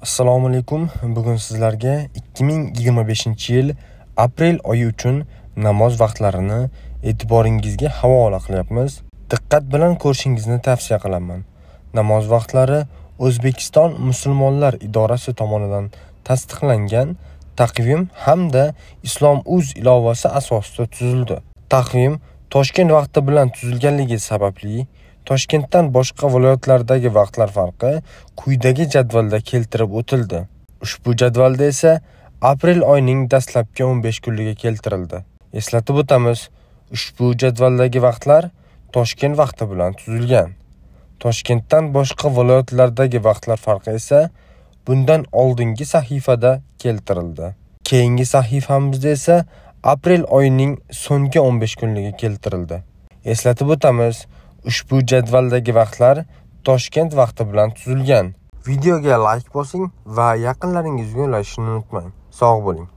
Assalomu alaykum. Bugun sizlarga 2025-yil aprel oyi uchun namoz vaqtlarini e'tiboringizga havola qilyapmiz. Diqqat bilan ko'rishingizni tavsiya qilaman. Namoz vaqtlari O'zbekiston musulmonlar idorasi tomonidan tasdiqlangan taqvim hamda Islom.uz ilovasi asosida tuzildi. Taqvim Toshkent vaqti bilan tuzilganligi sababli Toshkentdan boshqa viloyatlardagi vaqtlar farqi quyidagi jadvalda keltirib o'tildi. Ushbu jadvalda esa aprel oyining dastlabki 15 kunligi keltirildi. Eslatib o'tamiz, ushbu jadvaldagi vaqtlar Toshkent vaqti bilan tuzilgan. Toshkentdan boshqa viloyatlardagi vaqtlar farqi esa bundan oldingi sahifada keltirildi. Keyingi sahifamizda esa aprel oyining so'nggi 15 kunligi keltirildi. Eslatib o'tamiz, ushbu jadvaldagi vaqtlar Toshkent vaqti bilan tuzilgan. Videoga like bosing va yaqinlaringizga ulashishni unutmang. Sog' bo'ling.